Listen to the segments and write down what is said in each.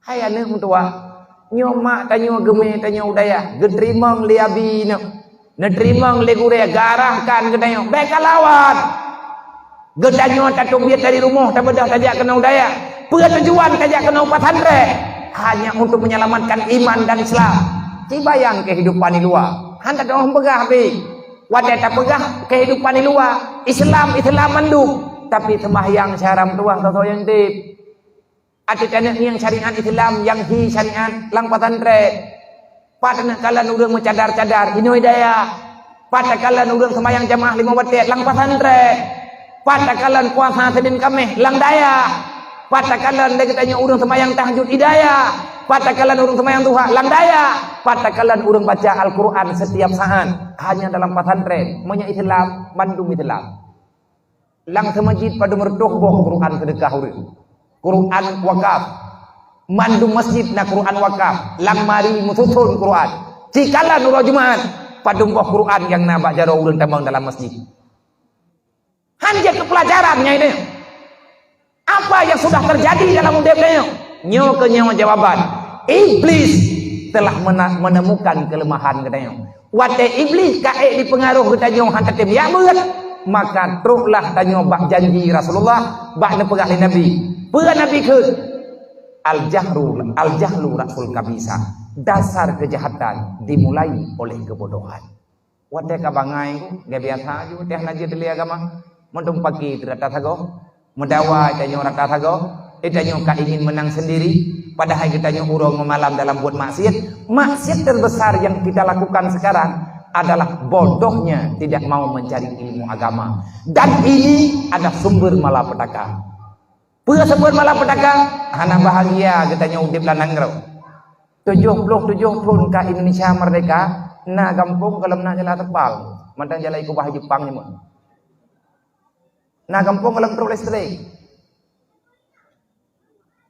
Hai anak mentua, nyo mak tanyo geme tanyo udaya, gedrimong liabi no, nedrimong legure garahkan gedanyo, bekalawan, gedanyo tatung biat dari rumah, tak bedah tajak kena udaya, tujuan tajak kena pesantren, hanya untuk menyelamatkan iman dan Islam. Cibayang kehidupan di luar, hanya orang pegah bi, wadah tak pegah kehidupan di luar, Islam mandu, tapi sembahyang syaram tuang atau yang tip. Ada yang syariat Islam yang hi syariat lang pesantren. Pada kalian urang mencadar-cadar ini hidayah. Pada kalian urang sembahyang jamaah 5 waktu lang pesantren. Pada kalian puasa Senin Kamis lang daya. Pada kalian lagi tanya urang sembahyang tahajud hidayah. Pada kalian urang sembahyang duha lang daya. Pada kalian urang baca Al-Qur'an setiap saat hanya dalam pesantren. Monya Islam mandum Islam. Lang semajid pada mertuh boh Qur'an sedekah urang. Quran wakaf mandum masjid na Quran wakaf lang mari mususun Quran cikala nuro Jumat padum boh Quran yang nabak jaro ulun tambang dalam masjid hanya kepelajarannya ini apa yang sudah terjadi dalam hidupnya nyo kenyawa jawaban iblis telah menemukan kelemahan katanya wate iblis kae dipengaruh katanya hantar tim ya beut maka teruklah tanya bak janji Rasulullah bak nepegah Nabi Nabi ke al-jahlu rasul kabisa dasar kejahatan dimulai oleh kebodohan. Wadah kabangai gak biasa aja teh naji teli agama mendung pagi terata sago mendawa tanyo rata sago tanyo ka ingin menang sendiri padahal kita nyo urang malam dalam buat maksiat terbesar yang kita lakukan sekarang adalah bodohnya tidak mau mencari ilmu agama dan ini ada sumber malapetaka. Pura sebut malapetaka, hana bahagia katanya udip lanang rau. 77 tahun ke Indonesia merdeka, na kampung kalau nak jalan tepal, mantang jalan ikut bahasa Jepang ni mun. Na kampung kalau perlu listrik.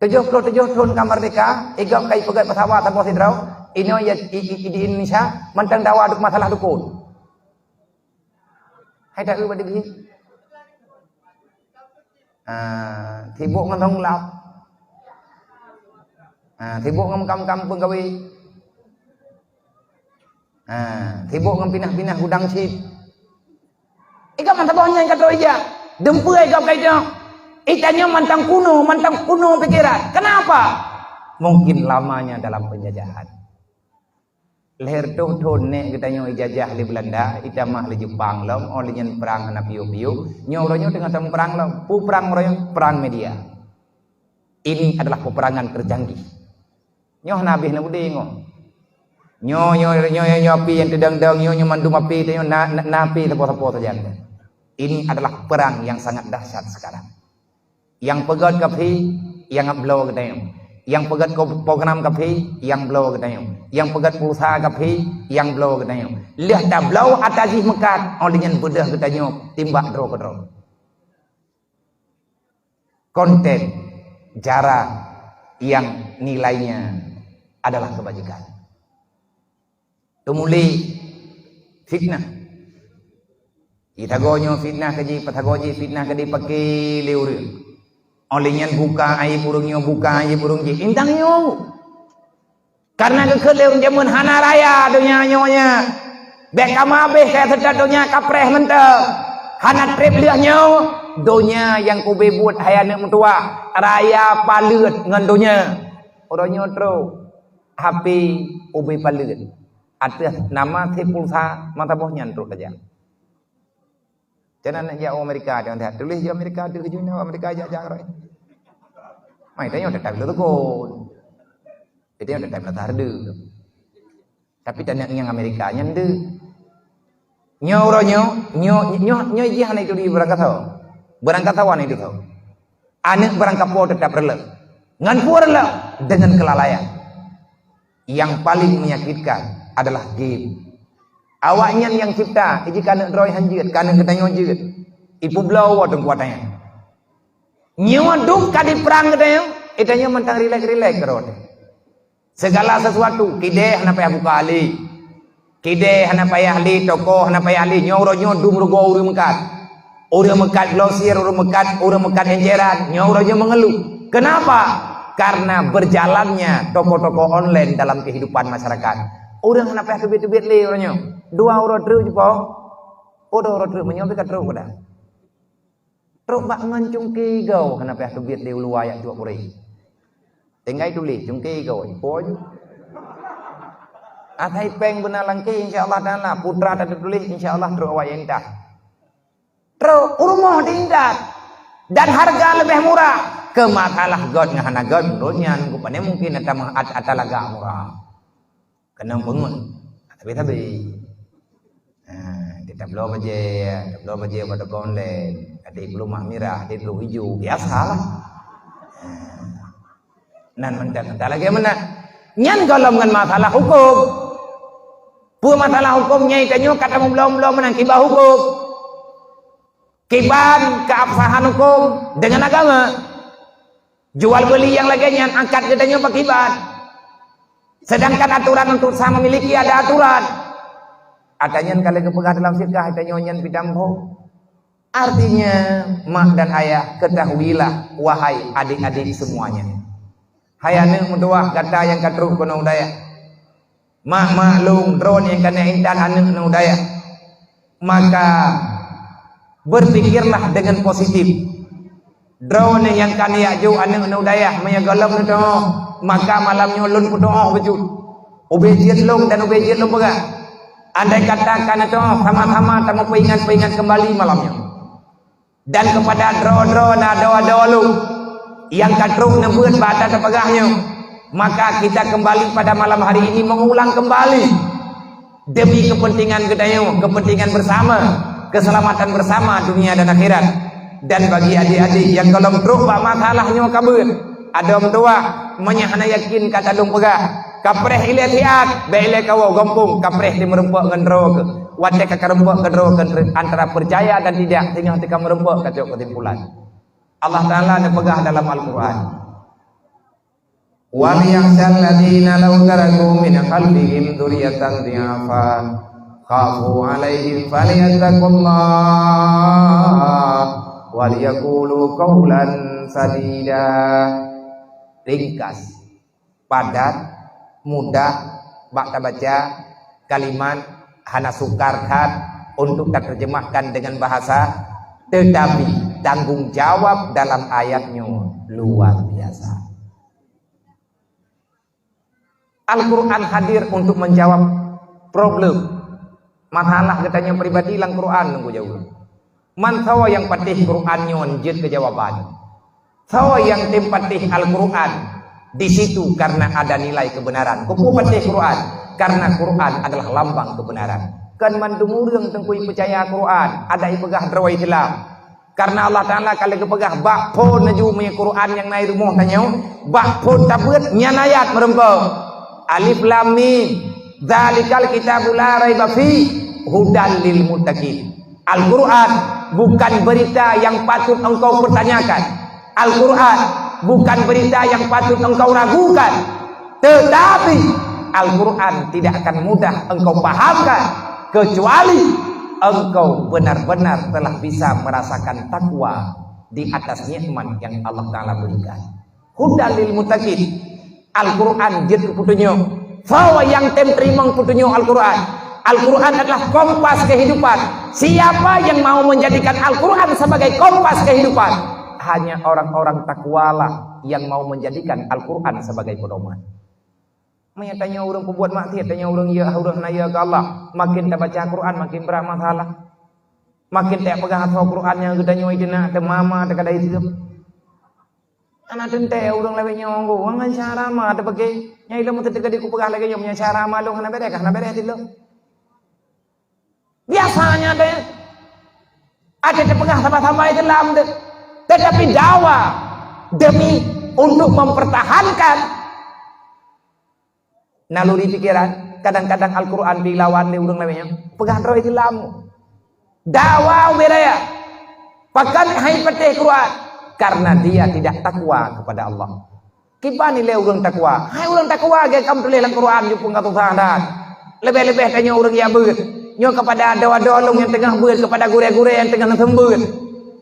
77 tahun ke merdeka, igam kai pegat pesawat tanpa sidrau, ini ya di Indonesia mantang dawa aduk masalah dukun. Hai tak ubah di sibuk ngomong laut, sibuk ngomong kampung gawe, sibuk ngempinah-pinah gudang sip. Ika mantap bohnya yang kata ija, dempuai kau kaitnya, itanya mantang kuno pikiran. Kenapa? Mungkin lamanya dalam penjajahan. Leher tuh nek katanya ijajah di Belanda, itamah di Jepang lom, olehnya perang anak piu-piu, nyoronya tengah temu perang lom, perang media. Ini adalah peperangan tercanggih. Nyoh nabi nabi ngoh, nyo api yang tedang-dang, nyo mandum api, nyo napi tepo-tepo saja. Ini adalah perang yang sangat dahsyat sekarang. Yang pegat kapi, yang blow katanya. Yang pegat program kapi, yang blow katanya. Yang pegat pulsa kapi, yang blow katanya. Lihat dah blow atas mekat, olehnya bedah katanya timbak draw ke draw. Konten, jarak yang nilainya adalah kebajikan. Tumuli fitnah. Itagonyo fitnah kaji patagoji fitnah kaji pakai liur. Olehnya buka air burungnya buka air burung ji intang nyo karena kekeleur jamun hana raya dunia nyonya bek kamabeh kayak sedar dunia kapreh menteu hana trip liah nyo dunia yang kube buat hayana mentua raya paleut ngan dunia orangnya tro HP ube paleut atas nama te pulsa mata bohnya terus saja. Jangan nak jauh Amerika jangan lihat tulis jauh Amerika tu kejunya Amerika jauh right. Mai tanya udah tak lekon. Jadi udah tak tarde. Tapi tanya yang Amerika nyende. Nyo jihan itu di berangkat tahu. Berangkat tawan itu tahu. Anak berangkat po tetap relek. Ngan po relek dengan kelalaian. Yang paling menyakitkan adalah game. Awaknya yang cipta, jika nak roy hanjit, kana ketanya hanjit. Ipu blau watong kuatanya. Nyawa duk kadi perang katanya, itanya mentang relax kerot. Segala sesuatu, kideh hana payah buka ahli. Kideh hana payah ahli, tokoh hana payah ahli, nyoro dum rugo uri mekat. Uri mekat glosir, uri mekat enjeran, nyoro mengeluh. Kenapa? Karena berjalannya toko-toko online dalam kehidupan masyarakat. Orang kenapa tubit-tubit le orangnya? 2 euro truk je po. Oh 2 euro truk menyopi ka truk dah. Truk bak ngancung ke gau kenapa tubit le ulu ayak juak puri. Tinggai tulis cungki gau po je. Atai peng benar langki insyaallah taala putra tak tulis insyaallah truk awak yang dah. Truk rumah tingkat dan harga lebih murah. Kemakalah god ngahana god menurutnya rupanya mungkin ada laga murah. Kena bangun. Tapi kita belum aja pada konlen. Ada belum merah, ada belum hijau. Biasalah. Nan mendak lagi mana? Nyan golongan masalah hukum. Pu masalah hukumnya itu kata belum menang kibah hukum. Kiban keabsahan hukum dengan agama. Jual beli yang lainnya angkat katanya pakai kiban. Sedangkan aturan untuk sama memiliki ada aturan. Adanya kalau kepegah dalam fikah adanya nyan pidambo. Artinya mak dan ayah ketahuilah wahai adik-adik semuanya. Hai anak mentua kata yang katruk kono daya. Mak maklum drone yang kena intan anak nu daya. Maka berpikirlah dengan positif. Drone yang kan ya jauh anak nu daya menyegalam nu maka malamnya ulun berdoa wujud. Ubejit long dan ubejit long bega. Andai katakan itu sama-sama tamu peingat kembali malamnya. Dan kepada drone ada lu yang katruk nebut bata terpegahnya, maka kita kembali pada malam hari ini mengulang kembali demi kepentingan gedayo, kepentingan bersama, keselamatan bersama dunia dan akhirat. Dan bagi adik-adik yang kalau truk pak masalahnya kabur, ada mentua menyahana yakin kata dong pegah kapreh ilatiat bele kawo gompong kapreh di merempok gendro wate kakarempok gendro antara percaya dan tidak tinggal ketika merempok kata kesimpulan Allah Ta'ala pegah dalam Al-Quran wal yakhshal ladina law taraku min khalfihim dzurriyyatan dhi'afa khafu 'alaihim falyattaqullah wal yaqulu qawlan sadida. Ringkas, padat, mudah, bak baca kalimat hana sukarkan untuk terjemahkan dengan bahasa, tetapi tanggung jawab dalam ayatnya luar biasa. Al-Quran hadir untuk menjawab problem masalah katanya pribadi lang Quran nunggu jauh. Man sawa yang patih Quran nyon jid kejawaban. Sawa yang tempatih Al-Quran di situ karena ada nilai kebenaran. Kupu patih Quran karena Quran adalah lambang kebenaran. Kan mandumurang tengkui percaya Quran ada ipegah drawai Islam. Karena Allah Ta'ala kalau kepegah bakpon naju punya Quran yang naik rumah tanya bakpon tabut nyanayat merempau alif lam mim dzalikal kitabul la raiba fi hudan lil muttaqin. Al-Quran bukan berita yang patut engkau pertanyakan. Al-Quran bukan berita yang patut engkau ragukan. Tetapi Al-Quran tidak akan mudah engkau pahamkan kecuali engkau benar-benar telah bisa merasakan takwa di atas nikmat yang Allah Ta'ala berikan. Hudan lil muttaqin. Al-Quran jid putunyo. Fawa yang terima putunyo Al-Quran. Al-Quran adalah kompas kehidupan. Siapa yang mau menjadikan Al-Quran sebagai kompas kehidupan? Hanya orang-orang takwalah yang mau menjadikan Al-Quran sebagai pedoman. Tanya orang pembuat maksiat, tanya orang ya orang naya ke Allah. Makin tak baca Quran makin berat masalah. Makin tak pegang hafal Quran yang kita nyoi dina te mama te kadai itu. Anak tente orang lewat nyonggo, wangan syara mah te pakai nyai lemu te kadi ku pegang lagi yang punya syara mah lo kana bere ti lo. Biasanya deh ada terpegah sama-sama Islam deh. Tetapi dakwah demi untuk mempertahankan naluri pikiran. Kadang-kadang Al-Quran dilawan di urang namanya pegang roh Islam. Dakwah beraya pakan hai patih Quran karena dia tidak takwa kepada Allah. Kibani le urang takwa. Hai urang takwa ge kam tulis dalam Quran jupung ka tusahan. Lebih-lebih tanya urang yang beut. Nyo kepada doa-doa yang tengah buat kepada gure-gure yang tengah sembut.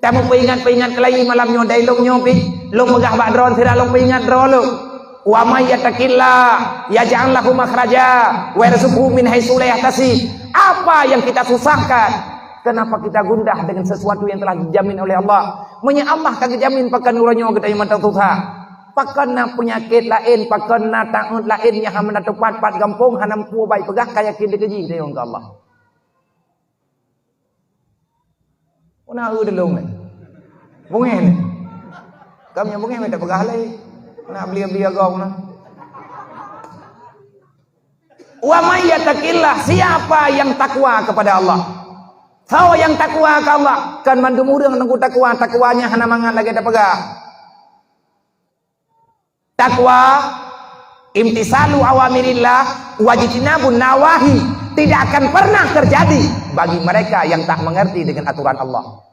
Kamu peingat kelai malam nyo dailong nyo pi Lu megah bak drone tidak lu ingat drone lu. Wa may yattaqillah yaj'al lahu makhraja wa yarzuqhu min haitsu la yahtasib. Apa yang kita susahkan? Kenapa kita gundah dengan sesuatu yang telah dijamin oleh Allah? Menya Allah kagak jamin pakan uranyo kita yang mata susah. Pakana penyakit lain, pakana taut lain yang hamna tepat pat kampung hanam pu baik pegah kaya kini keji dia ke Allah. Una dulu ni. Bungen. Kami yang bungen minta pegah lagi. Nak beli agak na. Wa may yattaqillah, siapa yang takwa kepada Allah? Siapa yang takwa ke Allah? Kan mandum urang nunggu takwa, takwanya hana mangan lagi ada pegah. Takwa imtisalu awamirillah wajtinabun nawahi tidak akan pernah terjadi bagi mereka yang tak mengerti dengan aturan Allah.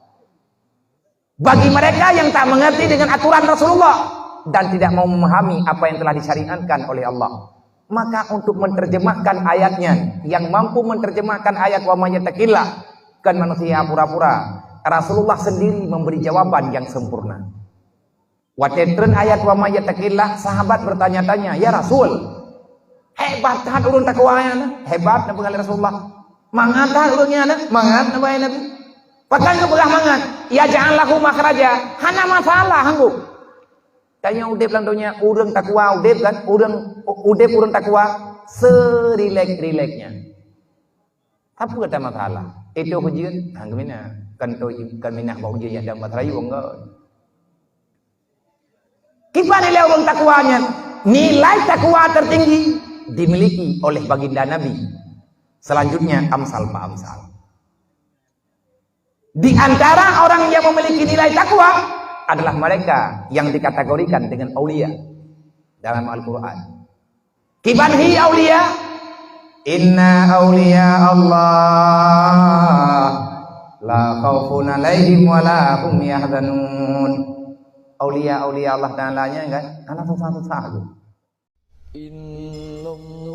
Bagi mereka yang tak mengerti dengan aturan Rasulullah dan tidak mau memahami apa yang telah disyariatkan oleh Allah. Maka untuk menerjemahkan ayatnya, yang mampu menerjemahkan ayat wa may yattaqillah, kan manusia pura-pura. Rasulullah sendiri memberi jawaban yang sempurna. Watetren ayat wa may yattaqillah, sahabat bertanya-tanya, ya Rasul, hebat tak ulun takwanya? Hebat na pengali Rasulullah. Mangat tak ulunnya na? Mangat na bae Nabi. Pakan kebelah mangat, ya ja'al lahu makhraja. Hana masalah hanggu. Tanya udep lang dunia, urang takwa udep kan, udep urang takwa serilek-rileknya. Apa kata masalah? Itu hujian, hanggamina, kan minah bau dia yang dapat rayu enggak. Kipan nilai urang takwanya? Nilai takwa tertinggi dimiliki oleh baginda Nabi. Selanjutnya amsal pa amsal. Di antara orang yang memiliki nilai takwa adalah mereka yang dikategorikan dengan aulia dalam Al-Quran. Kibanhi aulia, inna aulia Allah la khaufun alaihim wa la hum yahzanun. Aulia Allah Ta'ala nya kan anak susah-susah. Innallaha